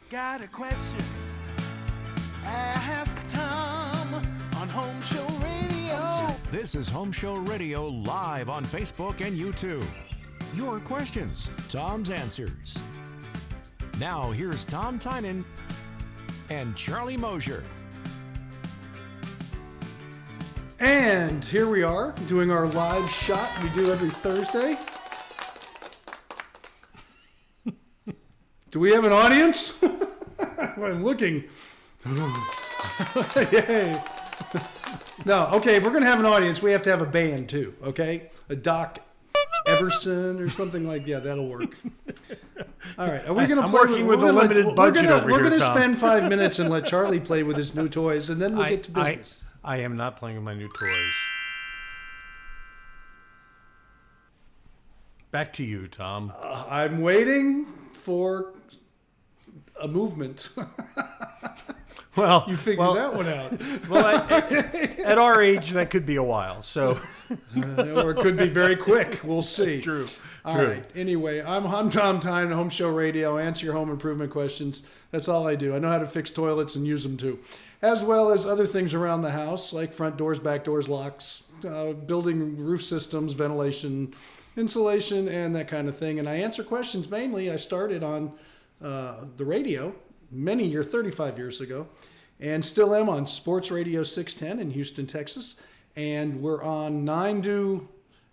Got a question? Ask Tom on Home Show Radio. This is Home Show Radio live on Facebook and YouTube. Your questions, Tom's answers. Now here's Tom Tynan and Charlie Mosier. And here we are doing our live shot we do every Thursday. Do we have an audience? I'm looking. Yay. No, okay, if we're going to have an audience, we have to have a band too, okay? A Doc Everson or something like that. Yeah, that'll work. All right, are we going to play working with a limited budget over here, We're going to Tom. spend 5 minutes and let Charlie play with his new toys, and then we'll get to business. I am not playing with my new toys. Back to you, Tom. I'm waiting for a movement. Well, You figured that one out. Well, at our age, that could be a while. So, Or it could be very quick. We'll see. True. All right. Anyway, I'm Tom Tynan, Home Show Radio. Answer your home improvement questions. That's all I do. I know how to fix toilets and use them too, as well as other things around the house like front doors, back doors, locks, building roof systems, ventilation, insulation, and that kind of thing. And I answer questions mainly. I started on the radio 35 years ago, and still am on Sports Radio 610 in Houston, Texas. And we're on 9 to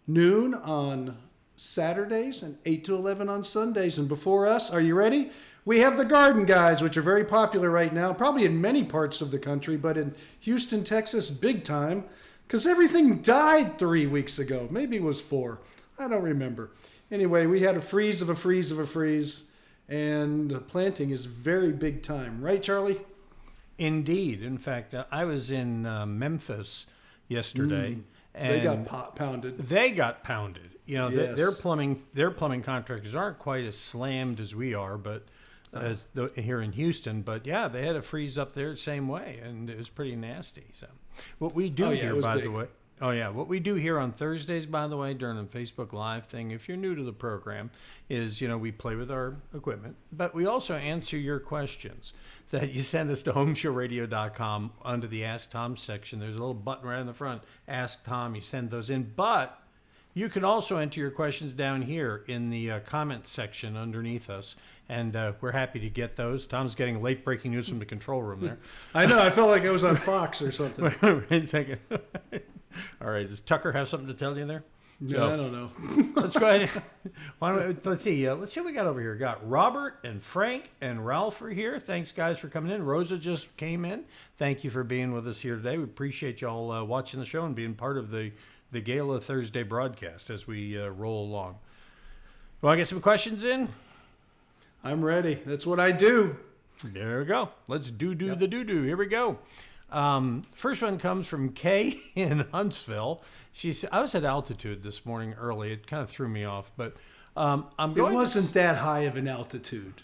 noon on Saturdays and 8 to 11 on Sundays. And before us, are you ready? We have the Garden Guides, which are very popular right now, probably in many parts of the country, but in Houston, Texas, big time, because everything died 3 weeks ago. Maybe it was 4. I don't remember. Anyway, we had a freeze of a freeze of a freeze, and planting is very big time. Right, Charlie? indeed. In fact, I was in Memphis yesterday. And they got pounded. They got pounded. You know, Yes. their plumbing contractors aren't quite as slammed as we are, but here in Houston. But yeah, they had a freeze up there the same way, and it was pretty nasty. So, what we do here, by the way. Oh yeah, what we do here on Thursdays, by the way, during the Facebook Live thing, if you're new to the program, is we play with our equipment, but we also answer your questions that you send us to homeshowradio.com under the Ask Tom section. There's a little button right in the front, Ask Tom. You send those in, but you can also enter your questions down here in the comment section underneath us, and we're happy to get those. Tom's getting late breaking news from the control room there. I know. I felt like I was on Fox or something. Wait a second. All right. Does Tucker have something to tell you there? No, I don't know. Let's go ahead. Let's see. Let's see what we got over here. We got Robert and Frank and Ralph are here. Thanks, guys, for coming in. Rosa just came in. Thank you for being with us here today. We appreciate y'all watching the show and being part of the Gala Thursday broadcast as we roll along. Want to get some questions in? I'm ready. That's what I do. There we go. Let's do the do-do. Here we go. First one comes from Kay in Huntsville. She said, I was at altitude this morning early. It kind of threw me off, but It wasn't that high of an altitude.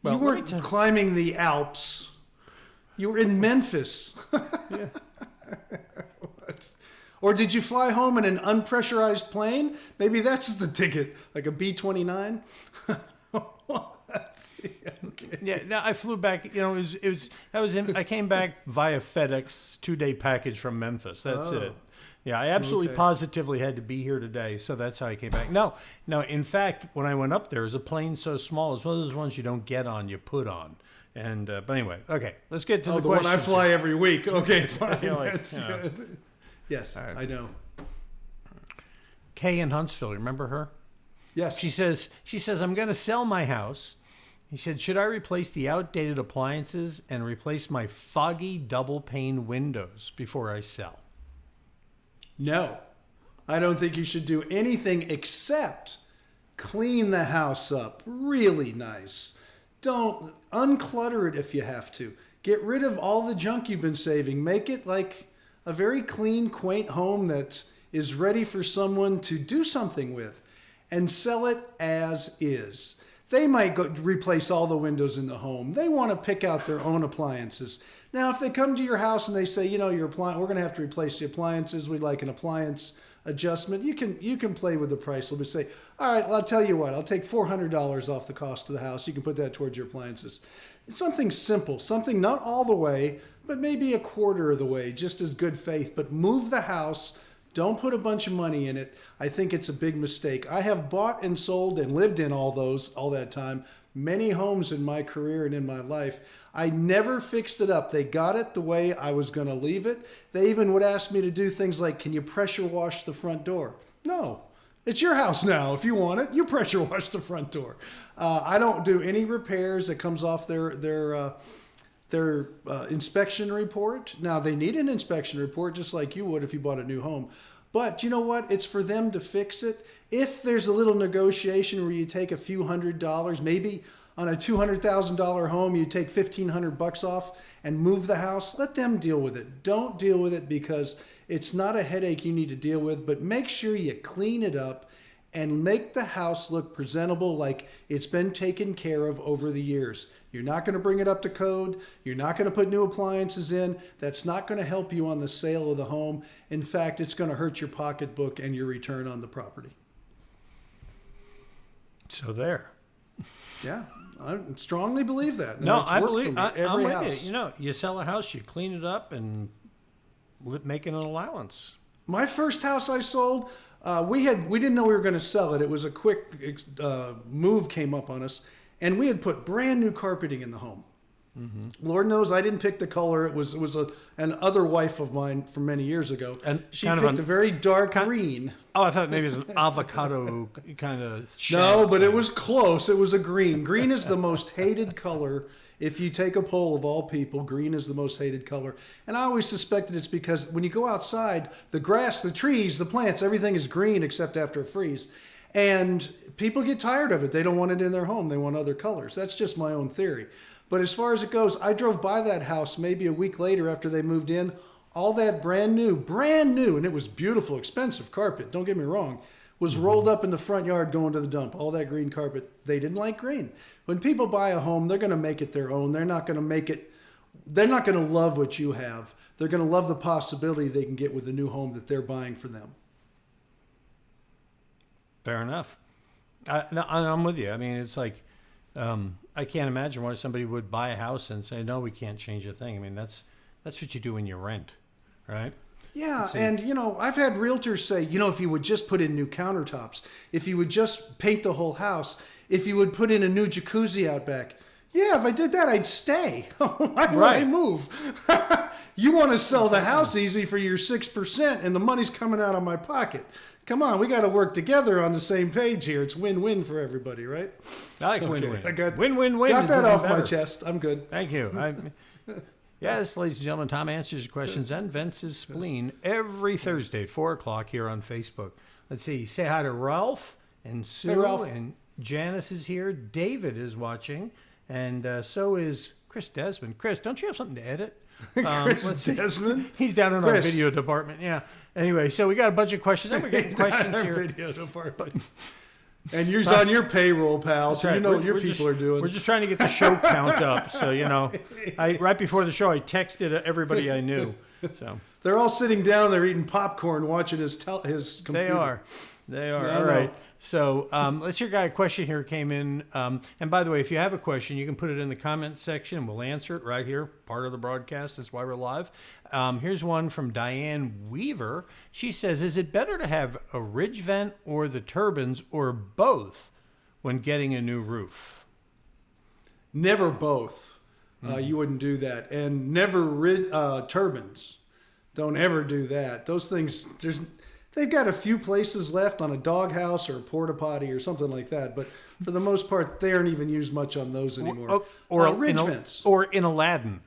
Well, you weren't climbing the Alps. You were in Memphis. Yeah. Or did you fly home in an unpressurized plane? Maybe that's the ticket, like a B-29. Okay. Yeah, no, I flew back. I came back via FedEx 2-day package from Memphis. That's it. Yeah, I absolutely positively had to be here today, so that's how I came back. No, in fact, when I went up there, it was a plane so small. It's one of those ones you don't get on, you put on. And but anyway, okay, let's get to the one I fly every week. Okay, fine. Good. Yes, right. I know. Kay in Huntsville, remember her? Yes. She says, I'm going to sell my house. He said, should I replace the outdated appliances and replace my Foggy double pane windows before I sell? No, I don't think you should do anything except clean the house up really nice. Don't unclutter it if you have to. Get rid of all the junk you've been saving. Make it like a very clean, quaint home that is ready for someone to do something with, and sell it as is. They might go replace all the windows in the home. They want to pick out their own appliances. Now, if they come to your house and they say, your appliance, we're going to have to replace the appliances. We'd like an appliance adjustment. You can play with the price. Let me say, all right, well, I'll tell you what, I'll take $400 off the cost of the house. You can put that towards your appliances. It's something simple, something not all the way, but maybe a quarter of the way, just as good faith. But move the house. Don't put a bunch of money in it. I think it's a big mistake. I have bought and sold and lived in all that time, many homes in my career and in my life. I never fixed it up. They got it the way I was going to leave it. They even would ask me to do things like, can you pressure wash the front door? No. It's your house now. If you want it, you pressure wash the front door. I don't do any repairs that comes off their inspection report. Now, they need an inspection report just like you would if you bought a new home. But you know what? It's for them to fix it. If there's a little negotiation where you take a few $100s, maybe on a $200,000 home, you take $1,500 off and move the house, let them deal with it. Don't deal with it because it's not a headache you need to deal with, but make sure you clean it up and make the house look presentable like it's been taken care of over the years. You're not going to bring it up to code. You're not going to put new appliances in. That's not going to help you on the sale of the home. In fact, it's going to hurt your pocketbook and your return on the property. So there. Yeah, I strongly believe that. And No, it's I worked believe for me I'm every with house. you. You know, you sell a house, you clean it up, and make an allowance. My first house I sold, we didn't know we were going to sell it. It was a quick move came up on us, and we had put brand new carpeting in the home. Mm-hmm. Lord knows I didn't pick the color. It was an other wife of mine from many years ago. And she picked a very dark green. Oh, I thought maybe it was an avocado kind of shade. No, but it was close. It was a green. Green is the most hated color. If you take a poll of all people, green is the most hated color. And I always suspected it's because when you go outside, the grass, the trees, the plants, everything is green except after a freeze. And people get tired of it. They don't want it in their home. They want other colors. That's just my own theory. But as far as it goes, I drove by that house maybe a week later after they moved in. All that brand new, and it was beautiful, expensive carpet, don't get me wrong, was rolled up in the front yard going to the dump. All that green carpet. They didn't like green. When people buy a home, they're going to make it their own. They're not going to love what you have. They're going to love the possibility they can get with the new home that they're buying for them. Fair enough. I'm with you. I mean, it's like, I can't imagine why somebody would buy a house and say, no, we can't change a thing. I mean, that's what you do when you rent, right? Yeah, and, I've had realtors say, if you would just put in new countertops, if you would just paint the whole house, if you would put in a new jacuzzi out back. Yeah, if I did that, I'd stay. Why would I move? You want to sell the house easy for your 6%, and the money's coming out of my pocket. Come on, we got to work together on the same page here. It's win-win for everybody, right? I like win-win. Win-win-win. Got that off my chest. I'm good. Thank you. Yes, ladies and gentlemen, Tom answers your questions and vents his spleen every Thursday at 4 o'clock here on Facebook. Let's see. Say hi to Ralph and Sue. Hey, Ralph. And Janice is here. David is watching. And so is Chris Desmond. Chris, don't you have something to edit? Chris Desmond? He's down in our video department. Yeah. Anyway, so we got a bunch of questions. And we're getting questions here. Video department. And you're on your payroll, pal, so right. you know what your people are doing. We're just trying to get the show count up. So, right before the show, I texted everybody I knew. So they're all sitting down there eating popcorn, watching his computer. They are. All right. So let's hear a question here came in. And by the way, if you have a question, you can put it in the comments section. We'll answer it right here, part of the broadcast. That's why we're live. Here's one from Diane Weaver. She says, is it better to have a ridge vent or the turbines or both when getting a new roof? Never both. You wouldn't do that. And never turbines. Don't ever do that. Those things, they've got a few places left on a doghouse or a porta potty or something like that, but for the most part, they aren't even used much on those anymore. Or ridge vents. Or in Aladdin.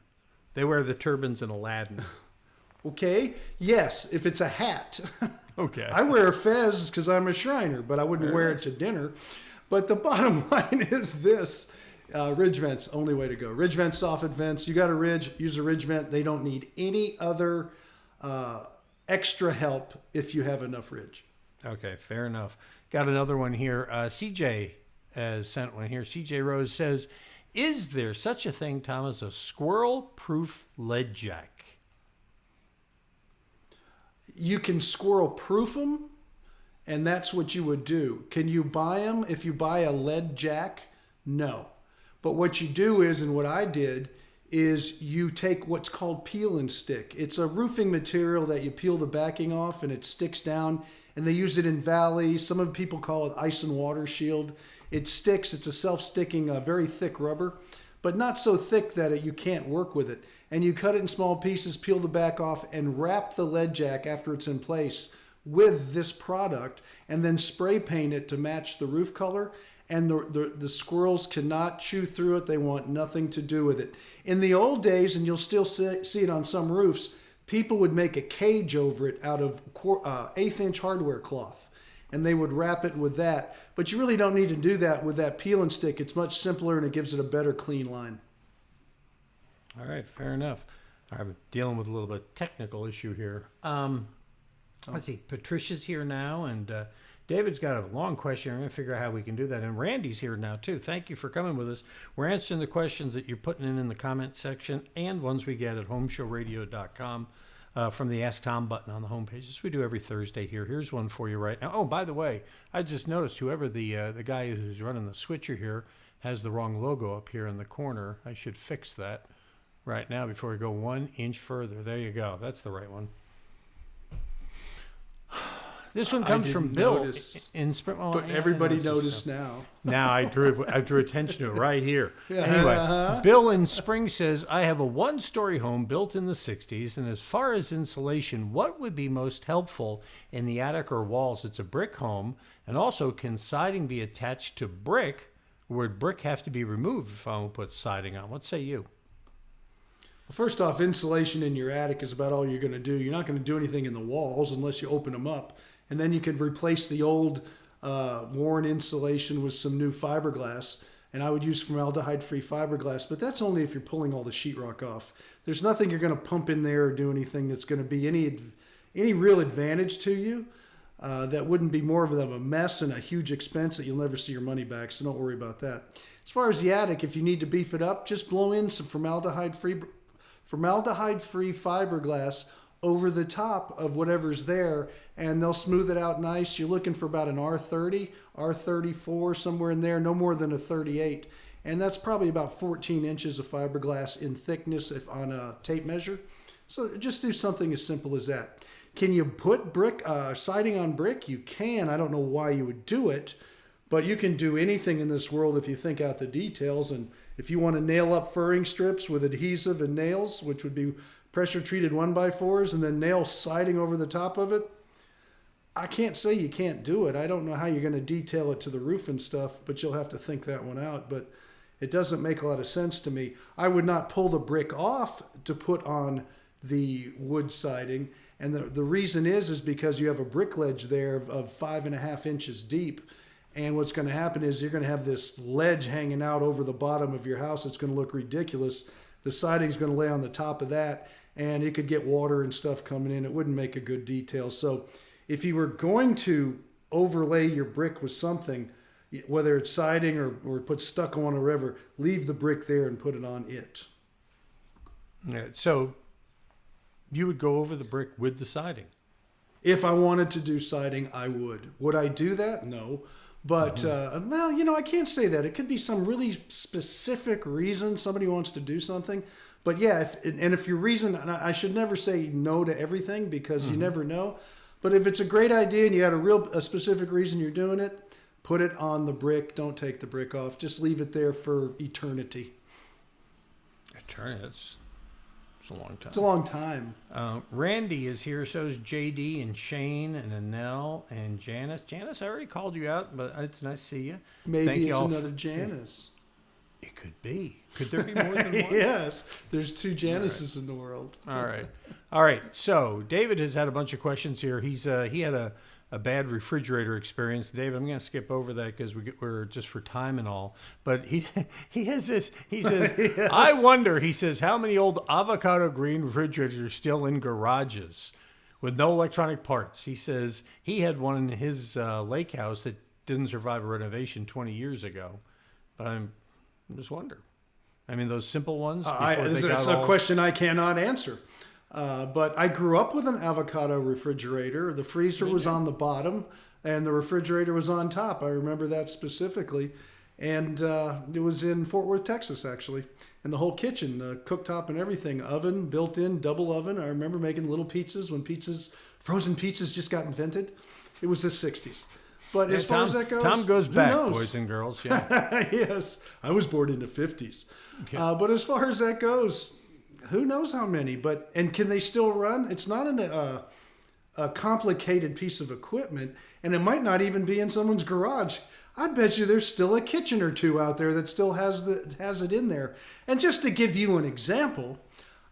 They wear the turbines in Aladdin. Okay, yes, if it's a hat. Okay. I wear a fez because I'm a Shriner, but I wouldn't wear it to dinner. But the bottom line is this. Ridge vents, only way to go. Ridge vents, soffit vents. You got a ridge, use a ridge vent. They don't need any other extra help if you have enough ridge. Okay, fair enough. Got another one here. CJ has sent one here. CJ Rose says, is there such a thing, Tom, as a squirrel-proof lead jack? you can squirrel proof them, and that's what you would do. Can you buy them if you buy a lead jack? No. But what you do is, and what I did, is you take what's called peel and stick. It's a roofing material that you peel the backing off and it sticks down, and they use it in valleys. Some of people call it ice and water shield. It sticks. It's a self-sticking, very thick rubber, but not so thick that you can't work with it. And you cut it in small pieces, peel the back off, and wrap the lead jack after it's in place with this product, and then spray paint it to match the roof color. And the squirrels cannot chew through it. They want nothing to do with it. In the old days, and you'll still see it on some roofs, people would make a cage over it out of 1/8-inch hardware cloth, and they would wrap it with that. But you really don't need to do that with that peel and stick. It's much simpler, and it gives it a better clean line. All right, fair enough. I'm dealing with a little bit of technical issue here. Let's see. Patricia's here now, and David's got a long question. I'm going to figure out how we can do that. And Randy's here now, too. Thank you for coming with us. We're answering the questions that you're putting in the comment section and ones we get at homeshowradio.com from the Ask Tom button on the homepage. This we do every Thursday here. Here's one for you right now. Oh, by the way, I just noticed whoever the guy who's running the switcher here has the wrong logo up here in the corner. I should fix that right now before we go 1 inch further. There you go. That's the right one. This one comes from Bill in Spring. Well, but everybody noticed now. Now I drew attention to it right here. Anyway, Bill in Spring says, I have a one-story home built in the 60s, and as far as insulation, what would be most helpful in the attic or walls? It's a brick home, and also can siding be attached to brick, or would brick have to be removed if I want to put siding on? What say you? First off, insulation in your attic is about all you're going to do. You're not going to do anything in the walls unless you open them up. And then you can replace the old worn insulation with some new fiberglass. And I would use formaldehyde-free fiberglass, but that's only if you're pulling all the sheetrock off. There's nothing you're going to pump in there or do anything that's going to be any real advantage to you. That wouldn't be more of a mess and a huge expense that you'll never see your money back, so don't worry about that. As far as the attic, if you need to beef it up, just blow in some formaldehyde-free fiberglass over the top of whatever's there, and they'll smooth it out nice. You're looking for about an R30, R34, somewhere in there, no more than a 38. And that's probably about 14 inches of fiberglass in thickness if on a tape measure. So just do something as simple as that. Can you put siding on brick? You can. I don't know why you would do it, but you can do anything in this world if you think out the details. And if you want to nail up furring strips with adhesive and nails, which would be pressure treated 1x4s, and then nail siding over the top of it, I can't say you can't do it. I don't know how you're going to detail it to the roof and stuff, but you'll have to think that one out. But it doesn't make a lot of sense to me. I would not pull the brick off to put on the wood siding. And the reason is because you have a brick ledge there of 5.5 inches deep. And what's going to happen is you're going to have this ledge hanging out over the bottom of your house. It's going to look ridiculous. The siding's going to lay on the top of that, and it could get water and stuff coming in. It wouldn't make a good detail. So if you were going to overlay your brick with something, whether it's siding or put stucco on a river, leave the brick there and put it on it. Yeah, so you would go over the brick with the siding? If I wanted to do siding, I would. Would I do that? No. But, I can't say that. It could be some really specific reason somebody wants to do something. But yeah, if your reason, and I should never say no to everything because you never know. But if it's a great idea and you had a specific reason you're doing it, put it on the brick. Don't take the brick off. Just leave it there for eternity. Eternity? It's a long time. It's a long time. Randy is here. So is JD and Shane and Annelle and Janice. Janice, I already called you out, but it's nice to see you. Maybe it's another Janice. It could be. Could there be more than one? Yes. There's 2 Janices in the world. All right. So David has had a bunch of questions here. He had a bad refrigerator experience. David, I'm going to skip over that because we're just for time and all. But he has this. He says, yes. I wonder, he says, how many old avocado green refrigerators are still in garages with no electronic parts? He says he had one in his lake house that didn't survive a renovation 20 years ago. But I'm just wondering. I mean, those simple ones. It's a question I cannot answer. But I grew up with an avocado refrigerator. The freezer was on the bottom and the refrigerator was on top. I remember that specifically. And it was in Fort Worth, Texas, actually. And the whole kitchen, cooktop and everything, oven, built in, double oven. I remember making little pizzas when frozen pizzas just got invented. It was the 60s. But as far as that goes, Tom goes back, knows? boys and girls. Yeah. Yes, I was born in the 50s. Okay. But as far as that goes, who knows how many? And can they still run? It's not a complicated piece of equipment, and it might not even be in someone's garage. I bet you there's still a kitchen or two out there that still has it in there. And just to give you an example,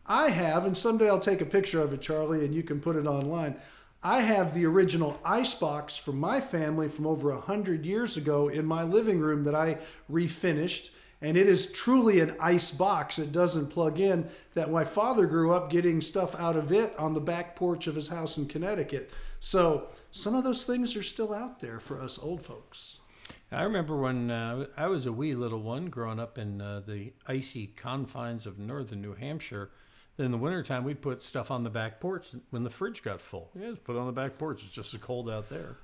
I have, and someday I'll take a picture of it, Charlie, and you can put it online. I have the original ice box from my family from over 100 years ago in my living room that I refinished. And it is truly an ice box. It doesn't plug in. That my father grew up getting stuff out of it on the back porch of his house in Connecticut. So some of those things are still out there for us old folks. I remember when I was a wee little one growing up in the icy confines of northern New Hampshire. In the wintertime, we'd put stuff on the back porch when the fridge got full. Yeah, just put it on the back porch. It's just as cold out there.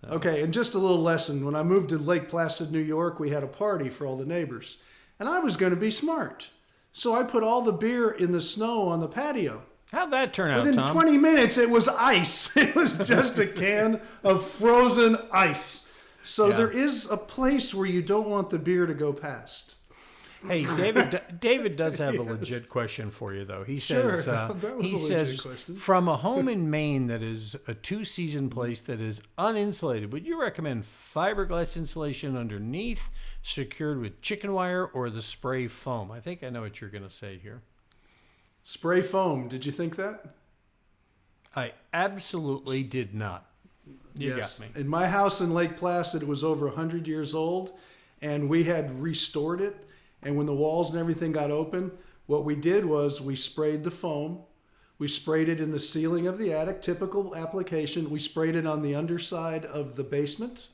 Okay, and just a little lesson. When I moved to Lake Placid, New York, we had a party for all the neighbors. And I was going to be smart. So I put all the beer in the snow on the patio. How'd that turn out, Within Tom? 20 minutes, it was ice. It was just a can of frozen ice. So there is a place where you don't want the beer to go past. Hey, David does have a legit question for you, though. He says, that was a legit question. From a home in Maine that is a two-season place that is uninsulated, would you recommend fiberglass insulation underneath, secured with chicken wire, or the spray foam? I think I know what you're going to say here. Spray foam. Did you think that? I absolutely did not. You Yes. got me. In my house in Lake Placid, it was over 100 years old, and we had restored it. And when the walls and everything got open, what we did was we sprayed the foam. We sprayed it in the ceiling of the attic, typical application. We sprayed it on the underside of the basement.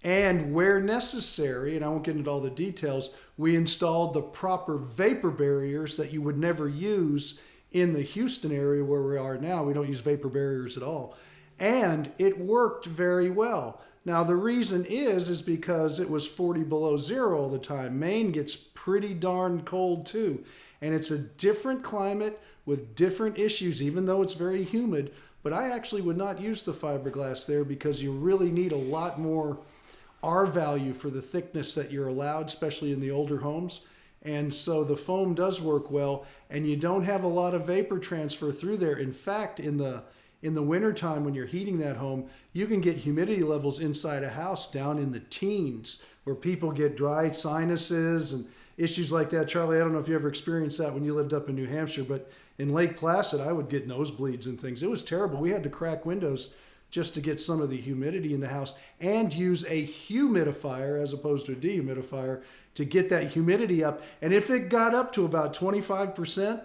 And where necessary, and I won't get into all the details, we installed the proper vapor barriers that you would never use in the Houston area where we are now. We don't use vapor barriers at all. And it worked very well. Now, the reason is because it was 40 below zero all the time. Maine gets pretty darn cold, too. And it's a different climate with different issues, even though it's very humid. But I actually would not use the fiberglass there because you really need a lot more R value for the thickness that you're allowed, especially in the older homes. And so the foam does work well, and you don't have a lot of vapor transfer through there. In fact, in the wintertime when you're heating that home, you can get humidity levels inside a house down in the teens where people get dry sinuses and issues like that. Charlie, I don't know if you ever experienced that when you lived up in New Hampshire, but in Lake Placid, I would get nosebleeds and things. It was terrible. We had to crack windows just to get some of the humidity in the house and use a humidifier as opposed to a dehumidifier to get that humidity up. And if it got up to about 25%,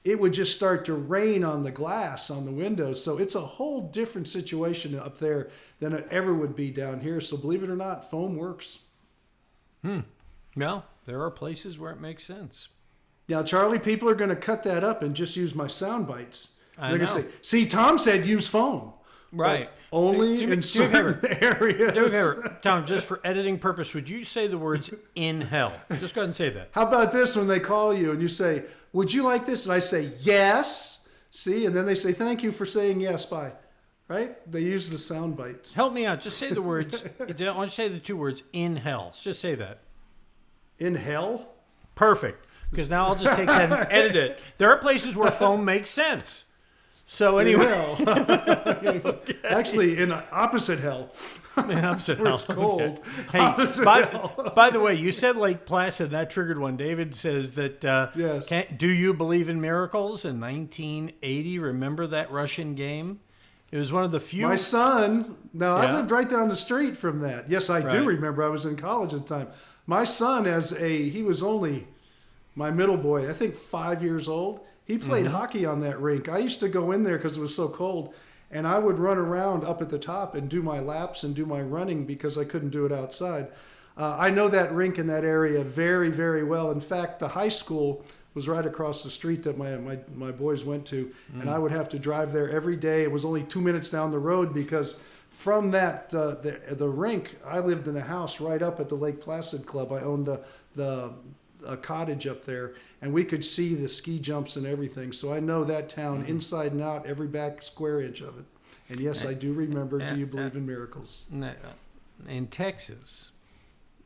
it would just start to rain on the glass on the windows. So it's a whole different situation up there than it ever would be down here. So believe it or not, foam works. Well, there are places where it makes sense. Now, Charlie, people are going to cut that up and just use my sound bites. They're going to know. say, see, Tom said use foam. Right. But only in certain areas. Do me a favor, Tom, just for editing purpose, would you say the words in hell? Just go ahead and say that. How about this when they call you and you say, would you like this? And I say, yes. See? And then they say, thank you for saying yes, bye. Right? They use the sound bites. Help me out. Just say the words. I don't want you to say the two words in hell. Just say that. In hell? Perfect. Because now I'll just take that and edit it. There are places where foam makes sense. So anyway. Actually, in opposite hell. In opposite Where hell. it's cold. Okay. Hey, Opposite hell. by the way, you said Lake Placid. That triggered one. David says that, Yes. do you believe in miracles? In 1980, remember that Russian game? It was one of the few. My son, now I Yeah. lived right down the street from that. Yes, I do Right. remember. I was in college at the time. My son, he was only my middle boy, I think 5 years old. He played hockey on that rink. I used to go in there because it was so cold, and I would run around up at the top and do my laps and do my running because I couldn't do it outside. I know that rink in that area very, very well. In fact, the high school was right across the street that my boys went to, and I would have to drive there every day. It was only 2 minutes down the road because from that the rink, I lived in a house right up at the Lake Placid Club. I owned a cottage up there, and we could see the ski jumps and everything. So I know that town inside and out, every back square inch of it. And yes, I do remember. Do you believe in miracles? In Texas,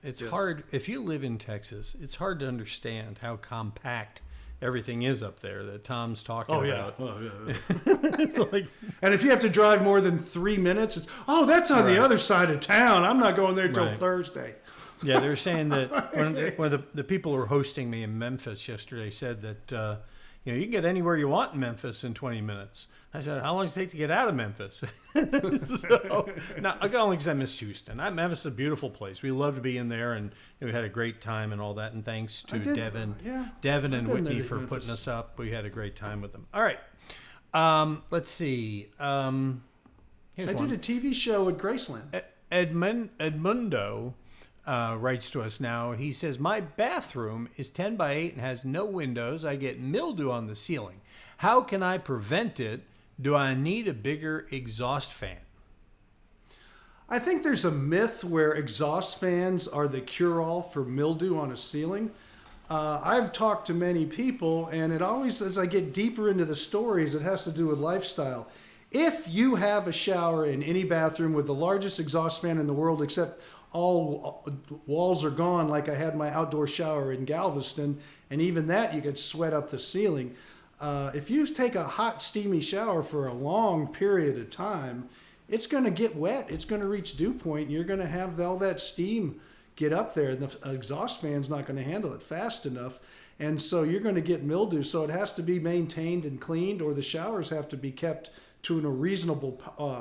it's hard. If you live in Texas, it's hard to understand how compact everything is up there that Tom's talking about. Oh, yeah. It's like, and if you have to drive more than 3 minutes, it's, that's on the other side of town. I'm not going there till Thursday. Yeah, they're saying that when the people who were hosting me in Memphis yesterday said that you can get anywhere you want in Memphis in 20 minutes. I said, how long does it take to get out of Memphis? So, now, only because I miss Houston. Memphis is a beautiful place. We love to be in there, and we had a great time and all that. And thanks to Devin and Whitney for putting us up. We had a great time with them. All right. Let's see. Here's I did a TV show at Graceland. Edmundo writes to us now. He says, my bathroom is 10 by 8 and has no windows. I get mildew on the ceiling. How can I prevent it? Do I need a bigger exhaust fan? I think there's a myth where exhaust fans are the cure-all for mildew on a ceiling. I've talked to many people, and it always, as I get deeper into the stories, it has to do with lifestyle. If you have a shower in any bathroom with the largest exhaust fan in the world, except all walls are gone, like I had my outdoor shower in Galveston, and even that you could sweat up the ceiling. If you take a hot, steamy shower for a long period of time, it's going to get wet. It's going to reach dew point, and you're going to have all that steam get up there, and the exhaust fan's not going to handle it fast enough, and so you're going to get mildew. So it has to be maintained and cleaned, or the showers have to be kept to a reasonable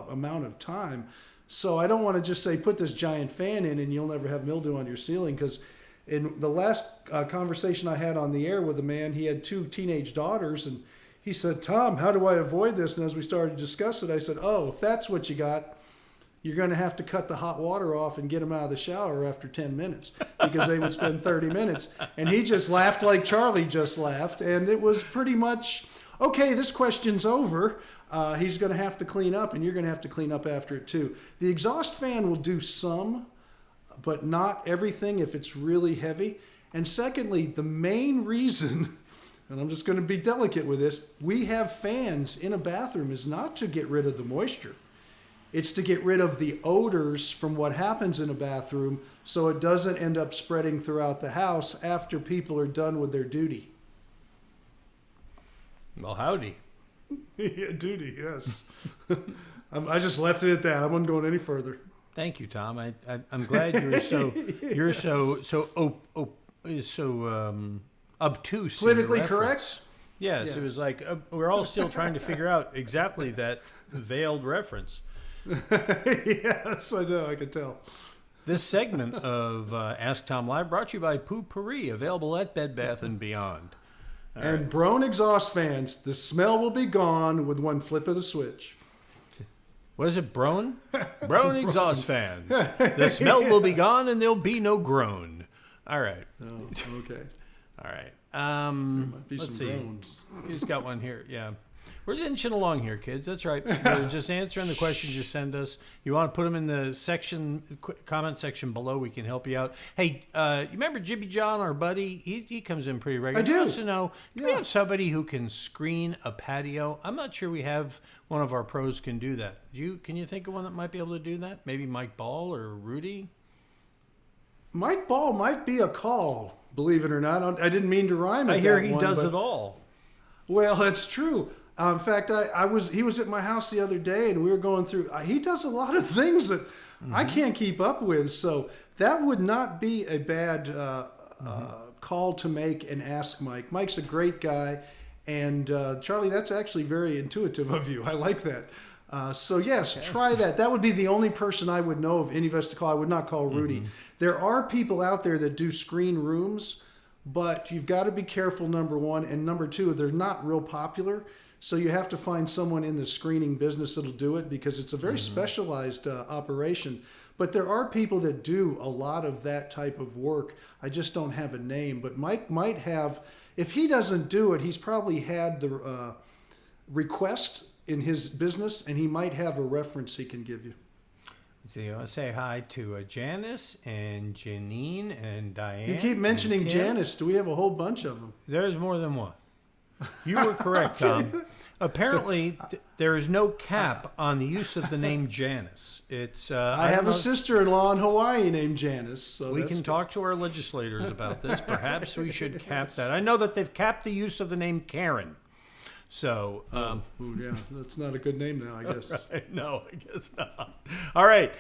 amount of time. So I don't want to just say put this giant fan in and you'll never have mildew on your ceiling, because in the last conversation I had on the air with a man, he had 2 teenage daughters, and he said, Tom, how do I avoid this? And as we started to discuss it, I said, if that's what you got, you're going to have to cut the hot water off and get them out of the shower after 10 minutes, because they would spend 30 minutes. And he just laughed like Charlie just laughed, and it was pretty much, okay, this question's over. He's going to have to clean up, and you're going to have to clean up after it too. The exhaust fan will do some, but not everything if it's really heavy. And secondly, the main reason, and I'm just going to be delicate with this, we have fans in a bathroom is not to get rid of the moisture. It's to get rid of the odors from what happens in a bathroom, so it doesn't end up spreading throughout the house after people are done with their duty. Well, howdy. Yeah, duty, yes. I just left it at that. I wasn't going any further. Thank you, Tom. I'm glad you're so obtuse. Politically correct? Yes, it was like we're all still trying to figure out exactly that veiled reference. Yes, I know. I can tell. This segment of Ask Tom Live brought to you by Poo-Pourri, available at Bed Bath & Beyond. And Broan exhaust fans, the smell will be gone with one flip of the switch. What is it, Broan? Broan exhaust fans. The smell will be gone and there'll be no groan. All right. Oh, okay. All right. There might be let's some see. groans. He's got one here. Yeah. We're inching along here, kids. That's right. We're just answering the questions you send us. You want to put them in the comment section below. We can help you out. Hey, you remember Jibby John, our buddy? He comes in pretty regularly. I do. He wants to know, do we have somebody who can screen a patio? I'm not sure we have one of our pros can do that. Can you think of one that might be able to do that? Maybe Mike Ball or Rudy? Mike Ball might be a call, believe it or not. I didn't mean to rhyme at I hear that he one, does but- it all. Well, that's true. In fact, he was at my house the other day, and we were going through. He does a lot of things that I can't keep up with, so that would not be a bad call to make and ask Mike. Mike's a great guy, and Charlie, that's actually very intuitive of you. I like that. So yes, try that. That would be the only person I would know of any of us to call. I would not call Rudy. There are people out there that do screen rooms, but you've got to be careful, number one, and number two, they're not real popular. So you have to find someone in the screening business that'll do it, because it's a very specialized operation. But there are people that do a lot of that type of work. I just don't have a name. But Mike might have, If he doesn't do it, he's probably had the request in his business, and he might have a reference he can give you. So I want to say hi to Janice and Janine and Diane. You keep mentioning Janice. Do we have a whole bunch of them? There's more than one. You were correct, Tom. Apparently, there is no cap on the use of the name Janice. It's I have a sister-in-law in Hawaii named Janice. So we can talk to our legislators about this. Perhaps we should cap that. I know that they've capped the use of the name Karen. So, yeah, that's not a good name now, I guess. Right. No, I guess not. All right.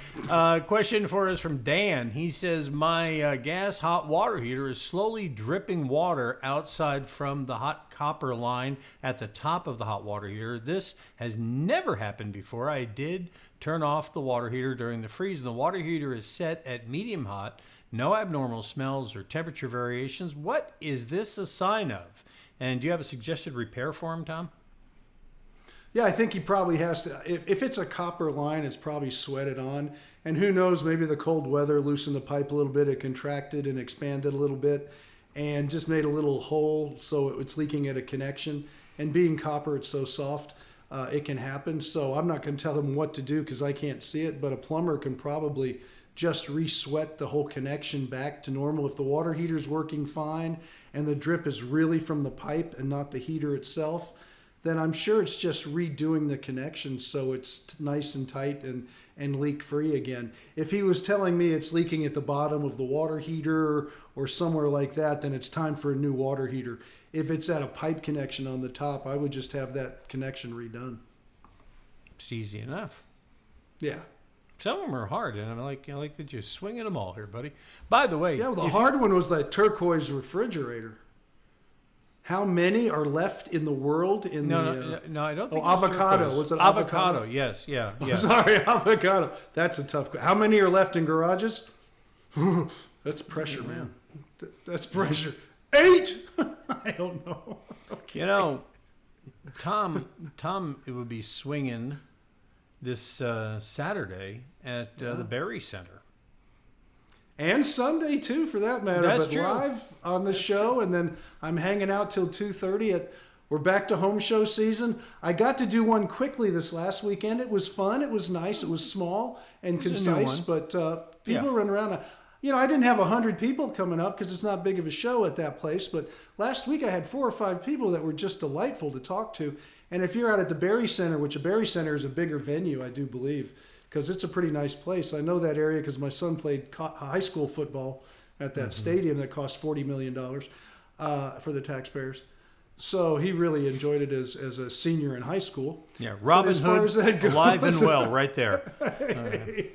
Question for us from Dan. He says, my gas hot water heater is slowly dripping water outside from the hot copper line at the top of the hot water heater. This has never happened before. I did turn off the water heater during the freeze, and the water heater is set at medium hot. No abnormal smells or temperature variations. What is this a sign of? And do you have a suggested repair for him, Tom? Yeah, I think he probably has to. If it's a copper line, it's probably sweated on. And who knows, maybe the cold weather loosened the pipe a little bit. It contracted and expanded a little bit and just made a little hole so it's leaking at a connection. And being copper, it's so soft, it can happen. So I'm not going to tell him what to do because I can't see it. But a plumber can probably just re-sweat the whole connection back to normal. If the water heater's working fine and the drip is really from the pipe and not the heater itself, then I'm sure it's just redoing the connection so it's nice and tight and leak-free again. If he was telling me it's leaking at the bottom of the water heater or somewhere like that, then it's time for a new water heater. If it's at a pipe connection on the top, I would just have that connection redone. It's easy enough. Yeah. Some of them are hard, and I like that you're swinging them all here, buddy. By the way, yeah, well, the hard one was that turquoise refrigerator. How many are left in the world? No, I don't think. Avocado. Was it avocado? Yes, yeah. Sorry, avocado. That's a tough question. How many are left in garages? That's pressure, man. That's pressure. 8. I don't know. Okay. You know, Tom, it would be swinging this Saturday at the Berry Center. And Sunday, too, for that matter. That's but true. Live on the show, and then I'm hanging out till 2:30. We're back to home show season. I got to do one quickly this last weekend. It was fun. It was nice. It was small and concise, but people run around. I didn't have 100 people coming up because it's not big of a show at that place. But last week I had 4 or 5 people that were just delightful to talk to. And if you're out at the Berry Center, which a Berry Center is a bigger venue, I do believe, because it's a pretty nice place. I know that area because my son played high school football at that stadium that cost $40 million for the taxpayers. So he really enjoyed it as a senior in high school. Yeah, Robin Hood, alive and well, right there.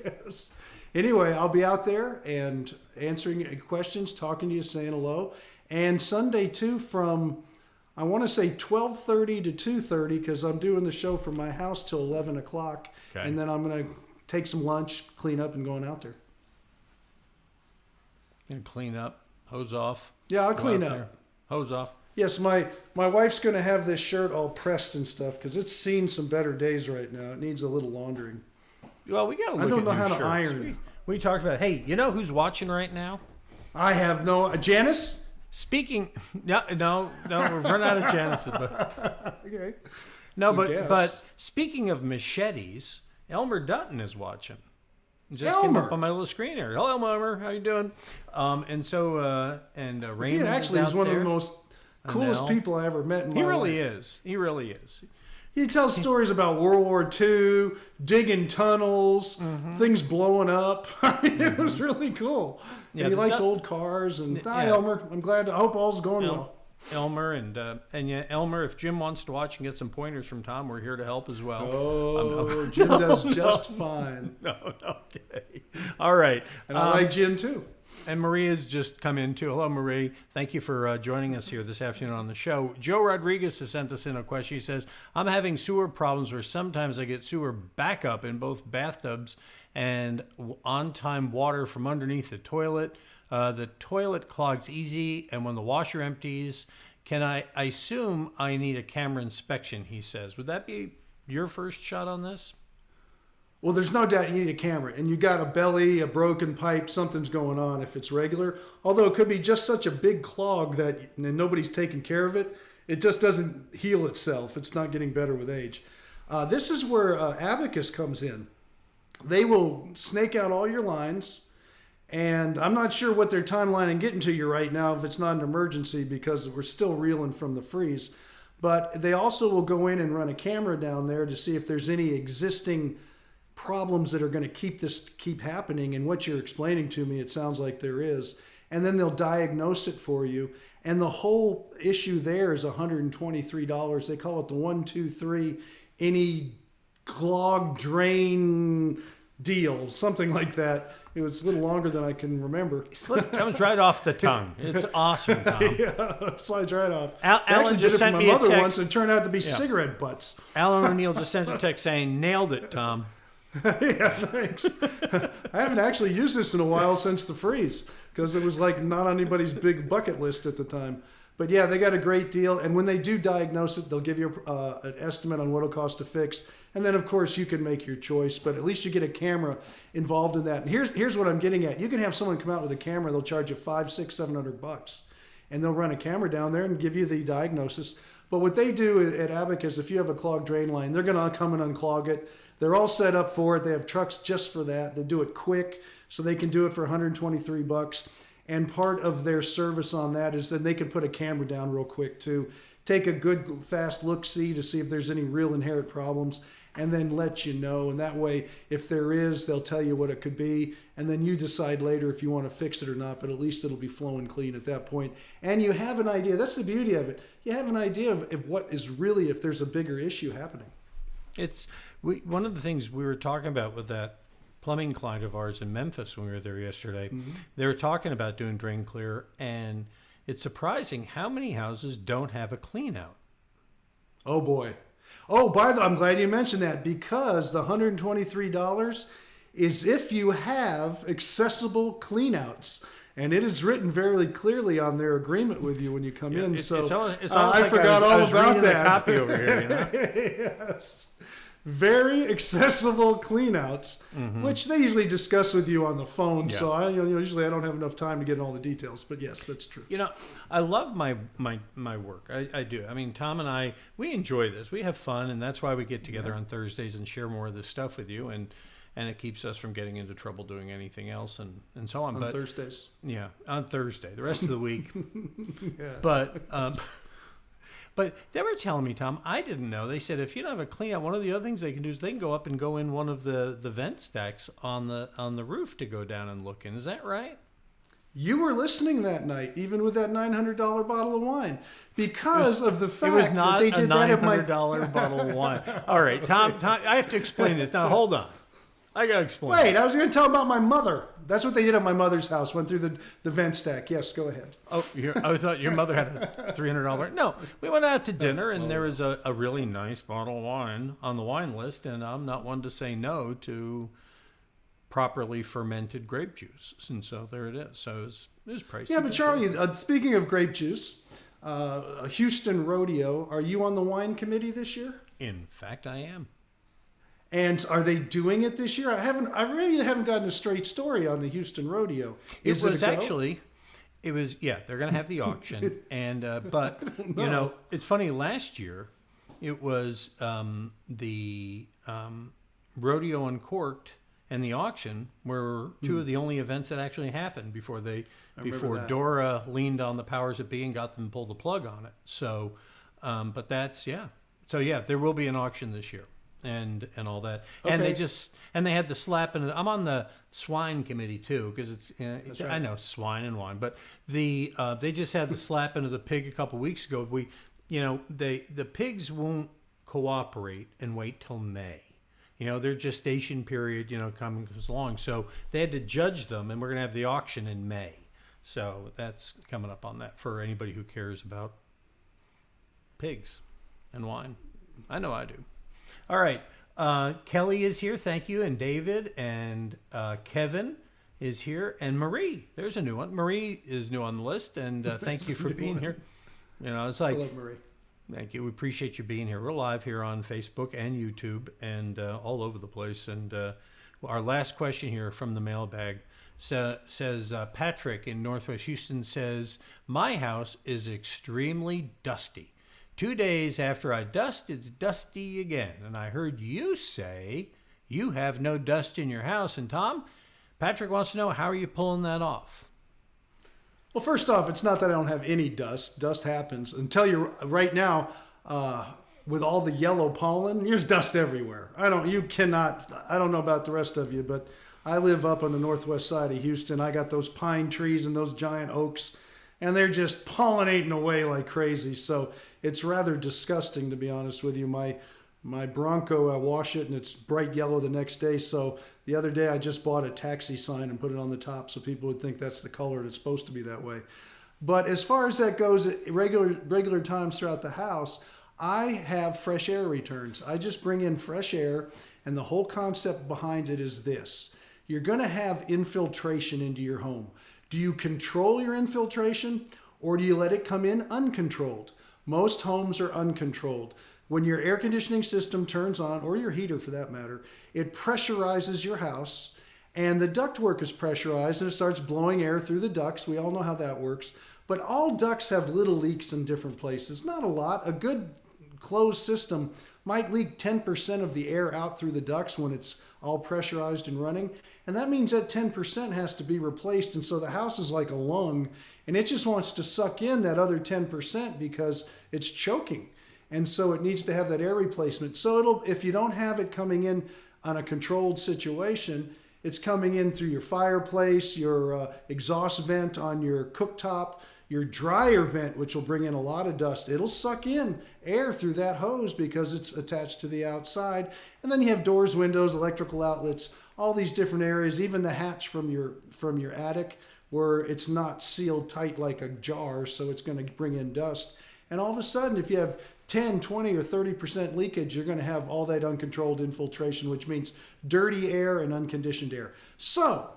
Yes. Anyway, I'll be out there and answering questions, talking to you, saying hello. And Sunday, too, from, I want to say 12:30 to 2:30, because I'm doing the show from my house till 11 o'clock. Okay. And then I'm going to take some lunch, clean up, and going out there. And clean up, hose off. Yeah, I'll clean up. There. Hose off. Yes, my wife's going to have this shirt all pressed and stuff because it's seen some better days right now. It needs a little laundering. Well, we got to look at I don't know how to shirts. iron. We talked about, hey, you know who's watching right now? I have no... Janice? Speaking... No, we've run out of Janice. But, okay. No, but speaking of machetes, Elmer Dutton is watching. Just came up on my little screen here. Hello, Elmer. How you doing? And Raymond actually is one of the most coolest Anel. People I ever met in my life. He really is. He tells stories about World War II, digging tunnels, things blowing up. I mean, it was really cool. Yeah, he likes old cars. And hi, Elmer. I'm glad. I hope all's going well. Elmer Elmer, if Jim wants to watch and get some pointers from Tom, we're here to help as well. Oh, Jim does just fine. Okay. All right. And I like Jim too. And Maria's just come in too. Hello, Marie. Thank you for joining us here this afternoon on the show. Joe Rodriguez has sent us in a question. He says, I'm having sewer problems where sometimes I get sewer backup in both bathtubs and on-time water from underneath the toilet. The toilet clogs easy, and when the washer empties, I assume I need a camera inspection, he says. Would that be your first shot on this? Well, there's no doubt you need a camera, and you got a belly, a broken pipe, something's going on if it's regular. Although it could be just such a big clog that and nobody's taking care of it. It just doesn't heal itself. It's not getting better with age. This is where Abacus comes in. They will snake out all your lines, and I'm not sure what their timeline in getting to you right now if it's not an emergency because we're still reeling from the freeze. But they also will go in and run a camera down there to see if there's any existing problems that are going to keep happening. And what you're explaining to me, it sounds like there is. And then they'll diagnose it for you. And the whole issue there is $123. They call it the 1, 2, 3, any clog drain deal, something like that. It was a little longer than I can remember. Comes right off the tongue. It's awesome, Tom. Yeah, it slides right off. Alan I actually just did it sent for me my a mother text. once and it turned out to be cigarette butts. Alan O'Neill just sent a text saying, "Nailed it, Tom." Yeah, thanks. I haven't actually used this in a while since the freeze because it was like not on anybody's big bucket list at the time. But yeah, they got a great deal. And when they do diagnose it, they'll give you an estimate on what it'll cost to fix. And then, of course, you can make your choice. But at least you get a camera involved in that. And here's what I'm getting at. You can have someone come out with a camera. They'll charge you $500, $600, $700. And they'll run a camera down there and give you the diagnosis. But what they do at Abacus, if you have a clogged drain line, they're going to come and unclog it. They're all set up for it. They have trucks just for that. They do it quick, so they can do it for $123. And part of their service on that is that they can put a camera down real quick too. Take a good fast look-see to see if there's any real inherent problems, and then let you know. And that way, if there is, they'll tell you what it could be, and then you decide later if you want to fix it or not, but at least it'll be flowing clean at that point. And you have an idea. That's the beauty of it. You have an idea of what is really, if there's a bigger issue happening. One of the things we were talking about with that plumbing client of ours in Memphis when we were there yesterday, they were talking about doing drain clear, and it's surprising how many houses don't have a clean out. Oh boy. Oh, I'm glad you mentioned that, because the $123 is if you have accessible cleanouts. And it is written very clearly on their agreement with you when you come in. It's I like forgot all about that. Copy over here, you know? Yes. Very accessible cleanouts, which they usually discuss with you on the phone. Yeah. So usually I don't have enough time to get in all the details. But yes, that's true. You know, I love my work. I do. I mean, Tom and I, we enjoy this. We have fun, and that's why we get together on Thursdays and share more of this stuff with you. And it keeps us from getting into trouble doing anything else and so on. On Thursdays. Yeah, on Thursday. The rest of the week. Yeah. But they were telling me, Tom, I didn't know. They said if you don't have a clean out, one of the other things they can do is they can go up and go in one of the vent stacks on the roof to go down and look in. Is that right? You were listening that night, even with that $900 bottle of wine, because of the fact it was not that they did that at my $900 bottle of wine. All right, Tom, I have to explain this. Now, hold on. I got to explain. Wait, I was going to tell about my mother. That's what they did at my mother's house. Went through the vent stack. Yes, go ahead. Oh, I thought your mother had a $300. No, we went out to dinner, and there was a really nice bottle of wine on the wine list, and I'm not one to say no to properly fermented grape juice. And so there it is. So it was pricey. Yeah, but Charlie, speaking of grape juice, Houston Rodeo, are you on the wine committee this year? In fact, I am. And are they doing it this year? I really haven't gotten a straight story on the Houston Rodeo. It was they're going to have the auction. And, but, you know, it's funny, last year it was the Rodeo Uncorked and the auction were two of the only events that actually happened before Dora leaned on the powers that be and got them to pull the plug on it. So, but that's, yeah. So, yeah, there will be an auction this year. And all that, okay. And they had the slap in. I'm on the swine committee too, because it's right. I know swine and wine, but they just had the slap into the pig a couple weeks ago. The pigs won't cooperate and wait till May. You know, their gestation period comes along, so they had to judge them, and we're gonna have the auction in May. So that's coming up on that for anybody who cares about pigs and wine. I know I do. All right. Kelly is here. Thank you. And David and Kevin is here. And Marie. There's a new one. Marie is new on the list. And thank you for being here. You know, it's like, I love Marie. Thank you. We appreciate you being here. We're live here on Facebook and YouTube and all over the place. And our last question here from the mailbag says Patrick in Northwest Houston says, my house is extremely dusty. 2 days after I dust, it's dusty again. And I heard you say you have no dust in your house. And Tom, Patrick wants to know, how are you pulling that off? Well, first off, it's not that I don't have any dust. Dust happens. And tell you right now, with all the yellow pollen, there's dust everywhere. I don't know about the rest of you, but I live up on the northwest side of Houston. I got those pine trees and those giant oaks, and they're just pollinating away like crazy. So it's rather disgusting, to be honest with you. My Bronco, I wash it and it's bright yellow the next day. So the other day I just bought a taxi sign and put it on the top so people would think that's the color and it's supposed to be that way. But as far as that goes, at regular times throughout the house, I have fresh air returns. I just bring in fresh air, and the whole concept behind it is this. You're going to have infiltration into your home. Do you control your infiltration, or do you let it come in uncontrolled? Most homes are uncontrolled. When your air conditioning system turns on, or your heater for that matter, it pressurizes your house, and the ductwork is pressurized, and it starts blowing air through the ducts. We all know how that works. But all ducts have little leaks in different places. Not a lot. A good closed system might leak 10% of the air out through the ducts when it's all pressurized and running. And that means that 10% has to be replaced. And so the house is like a lung, and it just wants to suck in that other 10% because it's choking. And so it needs to have that air replacement. So if you don't have it coming in on a controlled situation, it's coming in through your fireplace, your exhaust vent on your cooktop, your dryer vent, which will bring in a lot of dust. It'll suck in air through that hose because it's attached to the outside. And then you have doors, windows, electrical outlets, all these different areas, even the hatch from your attic where it's not sealed tight like a jar, so it's going to bring in dust. And all of a sudden, if you have 10, 20, or 30% leakage, you're going to have all that uncontrolled infiltration, which means dirty air and unconditioned air. So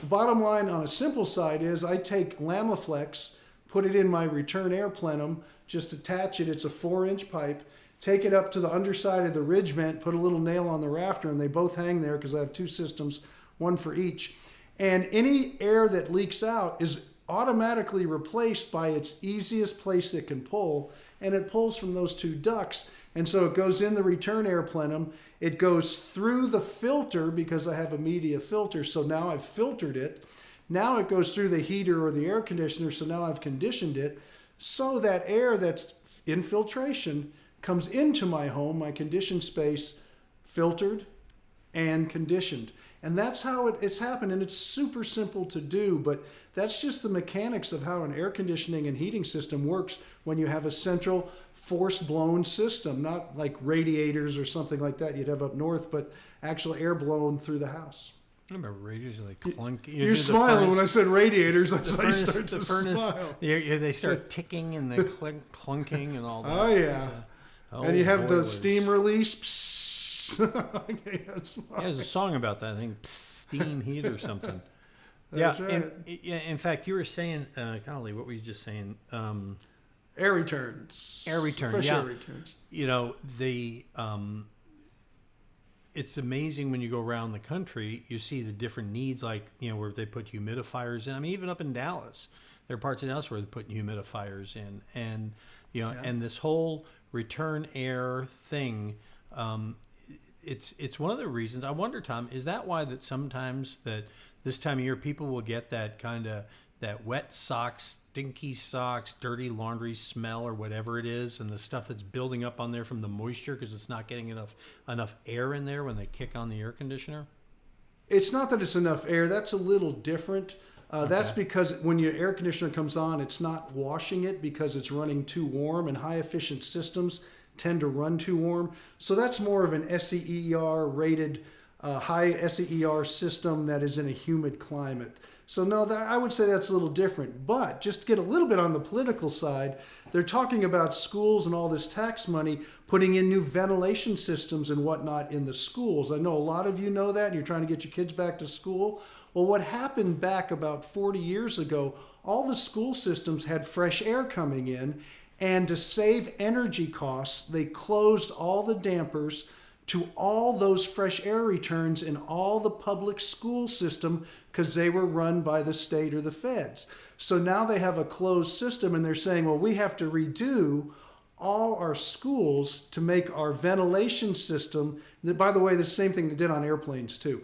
the bottom line on a simple side is I take Lamiflex, put it in my return air plenum, just attach it. It's a 4-inch pipe. Take it up to the underside of the ridge vent, put a little nail on the rafter, and they both hang there because I have 2 systems, one for each. And any air that leaks out is automatically replaced by its easiest place it can pull, and it pulls from those 2 ducts. And so it goes in the return air plenum. It goes through the filter because I have a media filter, so now I've filtered it. Now it goes through the heater or the air conditioner, so now I've conditioned it. So that air that's infiltration comes into my home, my conditioned space, filtered and conditioned. And that's how it's happened, and it's super simple to do, but that's just the mechanics of how an air conditioning and heating system works when you have a central force-blown system, not like radiators or something like that you'd have up north, but actual air blown through the house. I remember radiators like clunk. You're smiling when I said radiators. I saw you start to smile. They start ticking and they clunking and all that. Oh, yeah. And you have the steam release. Psst. Okay, there's a song about that. I think steam heat or something. That's right. In fact, you were saying, golly, what were you just saying? Air returns. Air returns. Fresh yeah. air returns. You know, it's amazing when you go around the country, you see the different needs, like, you know, where they put humidifiers in. I mean, even up in Dallas, there are parts of Dallas where they're putting humidifiers in. And, you know, and this whole return air thing, it's one of the reasons. I wonder, Tom, is that why that sometimes that this time of year people will get that kind of that wet socks, stinky socks, dirty laundry smell or whatever it is, and the stuff that's building up on there from the moisture because it's not getting enough air in there when they kick on the air conditioner? It's not that it's enough air. That's a little different. That's because when your air conditioner comes on, it's not washing it because it's running too warm, and high-efficient systems tend to run too warm. So that's more of an SEER rated, high SEER system that is in a humid climate. So no, I would say that's a little different. But just to get a little bit on the political side, they're talking about schools and all this tax money putting in new ventilation systems and whatnot in the schools. I know a lot of you know that, and you're trying to get your kids back to school. Well, what happened back about 40 years ago, all the school systems had fresh air coming in, And to save energy costs, they closed all the dampers to all those fresh air returns in all the public school system because they were run by the state or the feds. So now they have a closed system and they're saying, well, we have to redo all our schools to make our ventilation system. By the way, the same thing they did on airplanes too.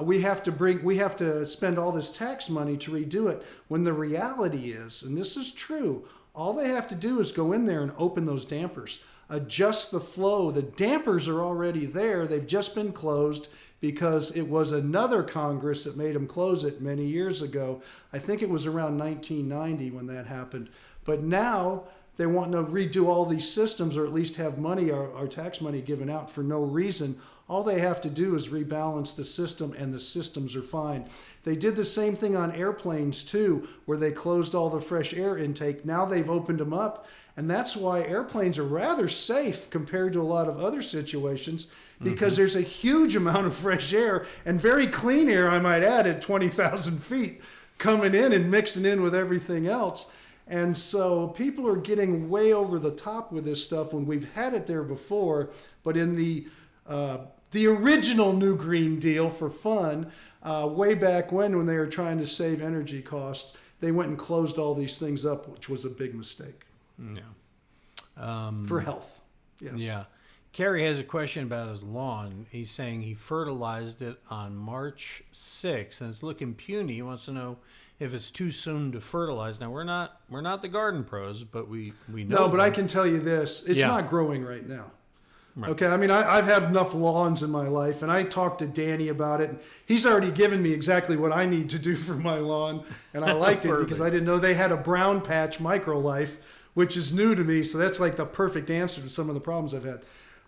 We have to spend all this tax money to redo it, when the reality is, and this is true, all they have to do is go in there and open those dampers, adjust the flow. The dampers are already there. They've just been closed because it was another Congress that made them close it many years ago. I think it was around 1990 when that happened. But now they want to redo all these systems, or at least have money, our tax money, given out for no reason. All they have to do is rebalance the system, and the systems are fine. They did the same thing on airplanes too, where they closed all the fresh air intake. Now they've opened them up, and that's why airplanes are rather safe compared to a lot of other situations, because there's a huge amount of fresh air, and very clean air, I might add, at 20,000 feet coming in and mixing in with everything else. And so people are getting way over the top with this stuff when we've had it there before. But in the original New Green Deal, for fun, way back when they were trying to save energy costs, they went and closed all these things up, which was a big mistake. Yeah. For health. Yes. Yeah. Kerry has a question about his lawn. He's saying he fertilized it on March 6th, and it's looking puny. He wants to know if it's too soon to fertilize. Now, we're not the garden pros, but we know. No, but I can tell you this. It's not growing right now. Right. Okay, I mean, I've had enough lawns in my life, and I talked to Danny about it. And he's already given me exactly what I need to do for my lawn, and I liked it because I didn't know they had a brown patch microlife, which is new to me, so that's like the perfect answer to some of the problems I've had.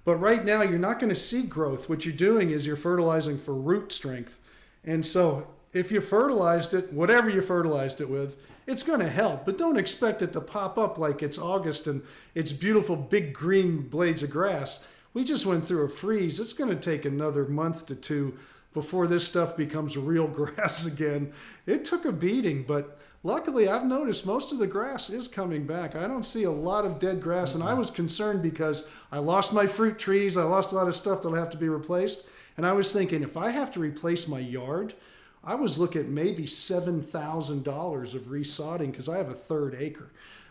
But right now, you're not going to see growth. What you're doing is you're fertilizing for root strength. And so if you fertilized it, whatever you fertilized it with, it's going to help. But don't expect it to pop up like it's August and it's beautiful big green blades of grass. We just went through a freeze. It's going to take another month to two before this stuff becomes real grass again. It took a beating, but luckily I've noticed most of the grass is coming back. I don't see a lot of dead grass, and I was concerned because I lost my fruit trees. I lost a lot of stuff that'll have to be replaced. And I was thinking, if I have to replace my yard, I was looking at maybe $7,000 of resodding because I have a 1/3 acre.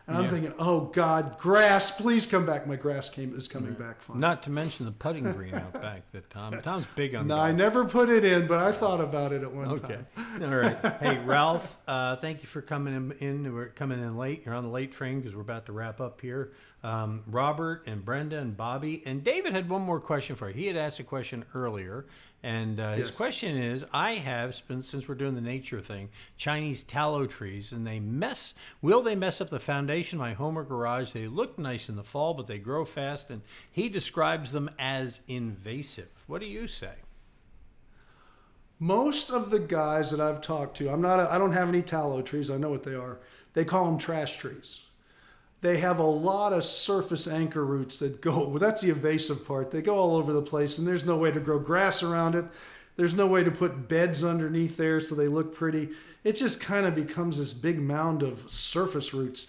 And I'm thinking, oh God, grass, please come back. My grass is coming back fine. Not to mention the putting green out back that Tom's big on. No, I never put it in, but I thought about it at one time. All right. Hey, Ralph, thank you for coming in. We're coming in late. You're on the late train because we're about to wrap up here. Robert and Brenda and Bobby and David had one more question for you. He had asked a question earlier. And his question is, I have, since we're doing the nature thing, Chinese tallow trees, and will they mess up the foundation of my home or garage? They look nice in the fall, but they grow fast, and he describes them as invasive. What do you say? Most of the guys that I've talked to, I don't have any tallow trees. I know what they are. They call them trash trees. They have a lot of surface anchor roots that go, well, that's the invasive part. They go all over the place, and there's no way to grow grass around it. There's no way to put beds underneath there so they look pretty. It just kind of becomes this big mound of surface roots.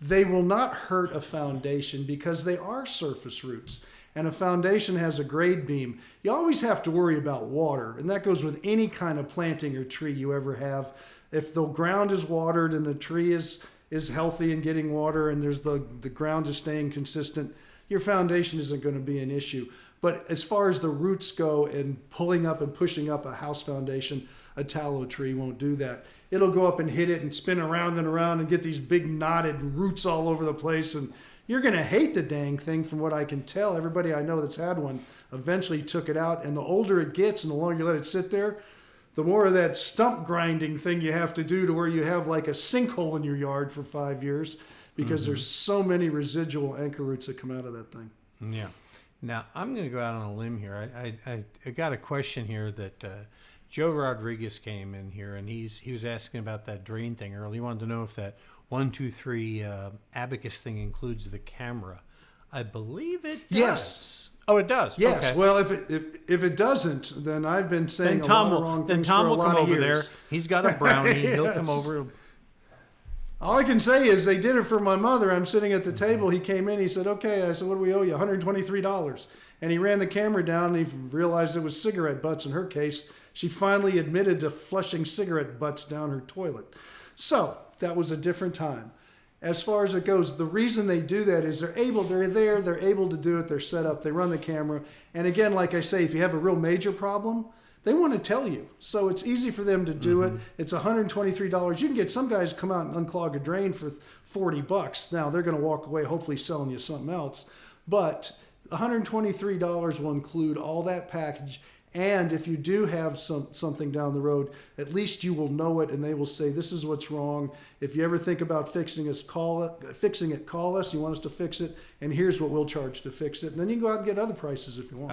They will not hurt a foundation because they are surface roots. And a foundation has a grade beam. You always have to worry about water, and that goes with any kind of planting or tree you ever have. If the ground is watered and the tree is healthy and getting water, and there's the ground is staying consistent, your foundation isn't going to be an issue. But as far as the roots go and pulling up and pushing up a house foundation, a tallow tree won't do that. It'll go up and hit it and spin around and get these big knotted roots all over the place, and you're going to hate the dang thing from what I can tell. Everybody I know that's had one eventually took it out, and the older it gets and the longer you let it sit there, the more of that stump grinding thing you have to do to where you have like a sinkhole in your yard for 5 years because there's so many residual anchor roots that come out of that thing. Yeah. Now, I'm going to go out on a limb here. I got a question here that Joe Rodriguez came in here, and he was asking about that drain thing earlier. He wanted to know if that 1, 2, 3 abacus thing includes the camera. I believe it does. Yes. Oh, it does? Yes. Okay. Well, if it doesn't, then I've been saying a lot of wrong things for a lot of years. Then Tom will come over there. He's got a brownie. He'll come over. All I can say is they did it for my mother. I'm sitting at the table. He came in. He said, okay. I said, what do we owe you? $123. And he ran the camera down, and he realized it was cigarette butts in her case. She finally admitted to flushing cigarette butts down her toilet. So that was a different time. As far as it goes, the reason they do that is they're able to do it, they're set up, they run the camera. And again, like I say, if you have a real major problem, they want to tell you. So it's easy for them to do it. It's $123. You can get some guys come out and unclog a drain for $40. Now they're going to walk away hopefully selling you something else. But $123 will include all that package. And if you do have something down the road, at least you will know it, and they will say, this is what's wrong. If you ever think about fixing it, call us. You want us to fix it, and here's what we'll charge to fix it. And then you can go out and get other prices if you want.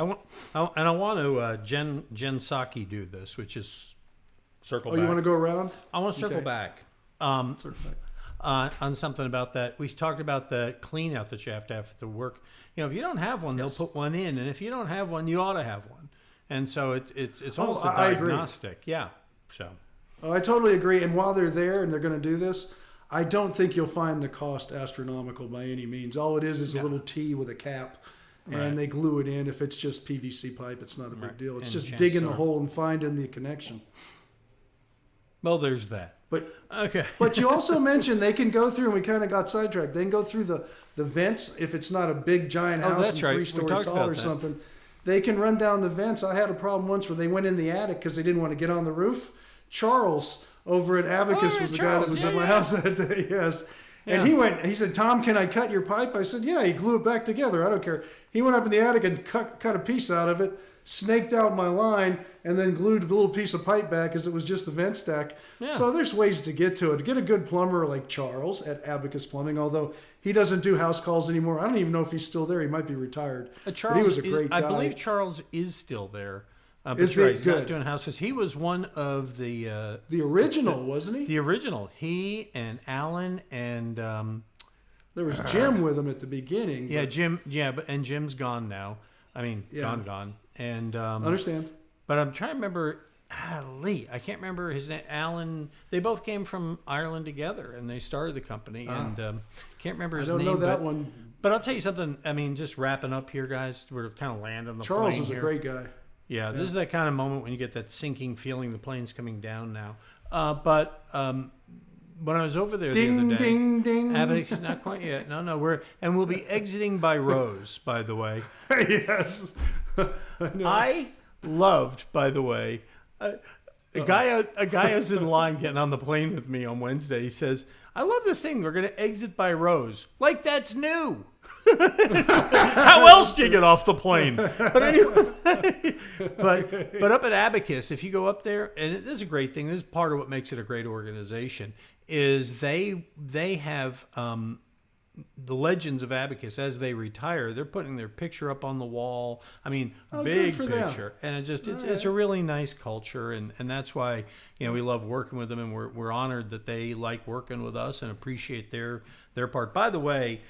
I want to Jen Psaki do this, which is circle back. You want to go around? I want to circle back. On something about that. We talked about the clean out that you have to have to work. If you don't have one, they'll put one in. And if you don't have one, you ought to have one. And so it's almost a diagnostic. Yeah. So. Oh, I totally agree. And while they're there and they're going to do this, I don't think you'll find the cost astronomical by any means. All it is a little T with a cap, and they glue it in. If it's just PVC pipe, it's not a big deal. It's just digging the hole and finding the connection. Well, there's that. But you also mentioned they can go through, and we kind of got sidetracked. They can go through the vents if it's not a big giant house and 3 stories tall or something. They can run down the vents. I had a problem once where they went in the attic because they didn't want to get on the roof. Charles over at Abacus was the guy that was at my house that day. Yes. And he said, Tom, can I cut your pipe? I said, yeah. He glue it back together. I don't care. He went up in the attic and cut a piece out of it, snaked out my line, and then glued a little piece of pipe back because it was just the vent stack. Yeah. So there's ways to get to it. Get a good plumber like Charles at Abacus Plumbing, although he doesn't do house calls anymore. I don't even know if he's still there. He might be retired. Charles, he was a great guy. I believe Charles is still there. Is he he's good? Not doing houses. He was one of the original, wasn't he? The original. He and Alan and there was Jim with him at the beginning. Yeah, Jim. Yeah, and Jim's gone now. I mean, gone. And understand. But I'm trying to remember. Lee. I can't remember his name. Alan. They both came from Ireland together, and they started the company. And can't remember his name. I don't know that one. But I'll tell you something. I mean, just wrapping up here, guys. We're kind of landing the Charles plane was a here. great guy. Yeah, this is that kind of moment when you get that sinking feeling. The plane's coming down now. But when I was over there the other day, ding, ding. Not quite yet. No, we'll be exiting by rows. By the way, yes. I loved, by the way, a guy who's in line getting on the plane with me on Wednesday. He says, "I love this thing. We're going to exit by rows. Like that's new." How else do you get off the plane? But anyway, but up at Abacus, if you go up there, and this is a great thing. This is part of what makes it a great organization. Is they have the legends of Abacus as they retire. They're putting their picture up on the wall. I mean, big picture, and it's a really nice culture, and that's why we love working with them, and we're honored that they like working with us and appreciate their part. By the way.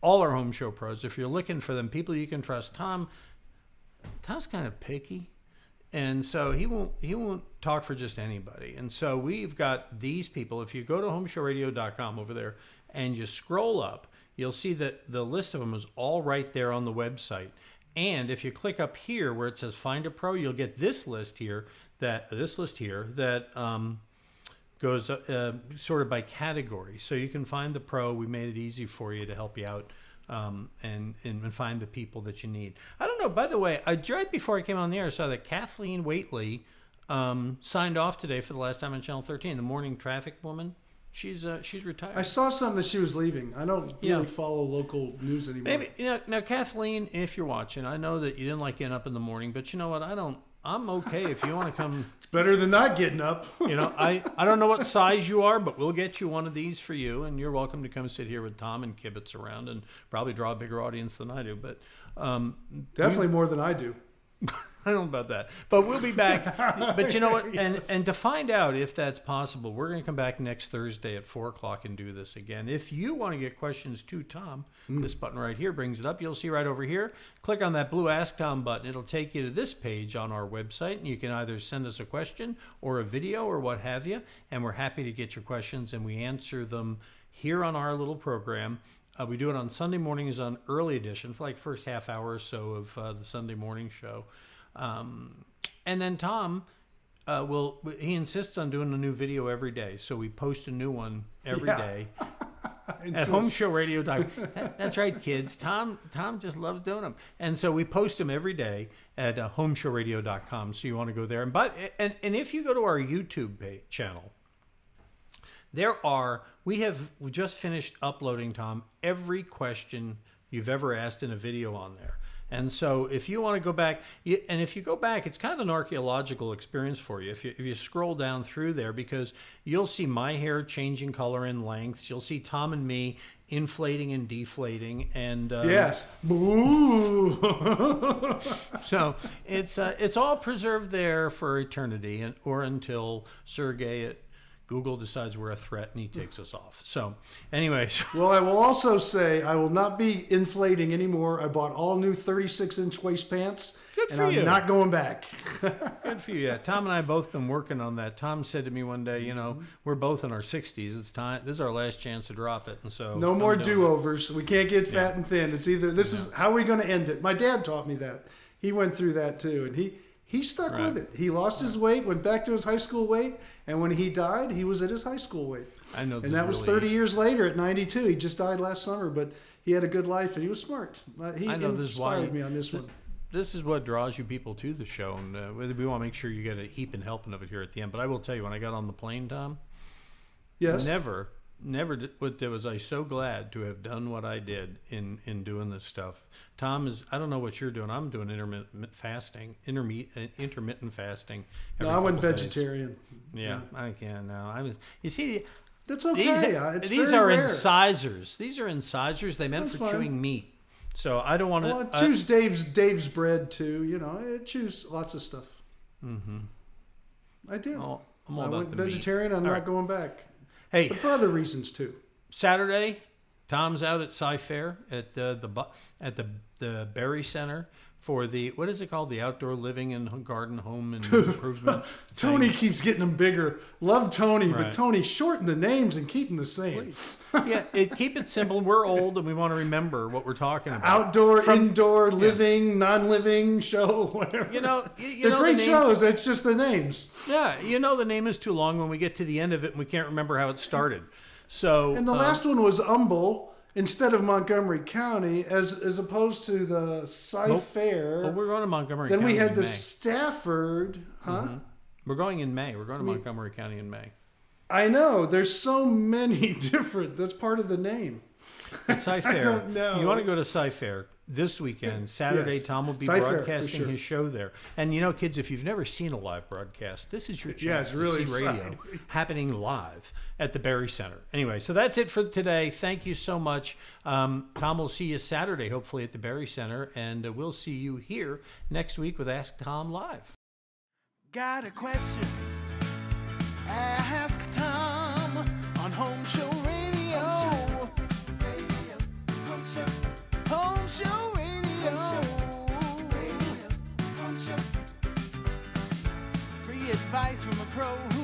All our home show pros, if you're looking for them, people you can trust. Tom's kind of picky, and so he won't talk for just anybody. And so we've got these people. If you go to homeshowradio.com over there and you scroll up, you'll see that the list of them is all right there on the website. And if you click up here where it says Find a Pro, you'll get this list here that goes sort of by category. So you can find the pro. We made it easy for you to help you out and find the people that you need. I don't know, by the way, right before I came on the air, I saw that Kathleen Waitley signed off today for the last time on Channel 13, the morning traffic woman. She's retired. I saw something that she was leaving. I don't really follow local news anymore. Maybe now Kathleen, if you're watching, I know that you didn't like getting up in the morning, but you know what? I'm okay if you want to come. It's better than not getting up. I don't know what size you are, but we'll get you one of these for you, and you're welcome to come sit here with Tom and kibitz around and probably draw a bigger audience than I do. But definitely more than I do. I don't know about that, but we'll be back. But you know what? And to find out if that's possible, we're going to come back next Thursday at 4:00 and do this again. If you want to get questions to Tom, this button right here brings it up. You'll see right over here. Click on that blue Ask Tom button. It'll take you to this page on our website, and you can either send us a question or a video or what have you. And we're happy to get your questions, and we answer them here on our little program. We do it on Sunday mornings on early edition for like first half hour or so of the Sunday morning show. And then Tom he insists on doing a new video every day. So we post a new one every day at homeshowradio.com. That's right, kids. Tom just loves doing them. And so we post them every day at homeshowradio.com. So you want to go there. And if you go to our YouTube channel, we just finished uploading, Tom, every question you've ever asked in a video on there. And so if you want to go back, if you go back, it's kind of an archaeological experience for you. If you scroll down through there, because you'll see my hair changing color and lengths. You'll see Tom and me inflating and deflating. And yes. Boo. So it's all preserved there for eternity or until Sergey at Google decides we're a threat and he takes us off. So anyways. Well, I will also say I will not be inflating anymore. I bought all new 36-inch waist pants. Good for you. I'm not going back. Good for you. Yeah, Tom and I both been working on that. Tom said to me one day, we're both in our 60s. It's time. This is our last chance to drop it. And so no more do-overs. We can't get fat and thin. It's either this is how we're going to end it. My dad taught me that. He went through that too, and he stuck with it. He lost his weight, went back to his high school weight, and when he died, he was at his high school weight. I know. And that was 30 years later at 92. He just died last summer, but he had a good life and he was smart. He inspired me on this one. This is what draws you people to the show, and we want to make sure you get a heap and helping of it here at the end. But I will tell you, when I got on the plane, Tom, never was I so glad to have done what I did in doing this stuff. Tom I don't know what you're doing. I'm doing intermittent fasting. No, I went vegetarian. Yeah, I can now. You see, that's okay. These are rare. Incisors. These are incisors. They meant for chewing meat. So I don't want to. Well, choose Dave's bread too. I choose lots of stuff. Mm-hmm. I do. I went vegetarian. I'm not going back. Hey, but for other reasons too. Saturday, Tom's out at Sci-Fair at the Berry Center for the, what is it called? The Outdoor Living and Garden Home and Improvement. Tony keeps getting them bigger. Love Tony, right. But Tony, shorten the names and keep them the same. Yeah, keep it simple. We're old and we want to remember what we're talking about. Outdoor, indoor, living, non-living show, whatever. They're great shows. It's just the names. Yeah, the name is too long when we get to the end of it and we can't remember how it started. So. And the last one was Humble. Instead of Montgomery County, as opposed to the Sci-Fair. Well, we're going to Montgomery County. Then we had in the May. Stafford, huh? Mm-hmm. We're going in May. We're going to Montgomery County in May. I know. There's so many different. That's part of the name. Sci-Fair. I don't know. You want to go to Sci-Fair this weekend, Saturday. Yes. Tom will be broadcasting his show there. And kids, if you've never seen a live broadcast, this is your chance to see radio happening live at the Berry Center. Anyway, so that's it for today. Thank you so much. Tom will see you Saturday, hopefully at the Berry Center, and we'll see you here next week with Ask Tom Live. Got a question? Ask Tom on Home Show Radio. Home Show Radio. Free advice from a pro who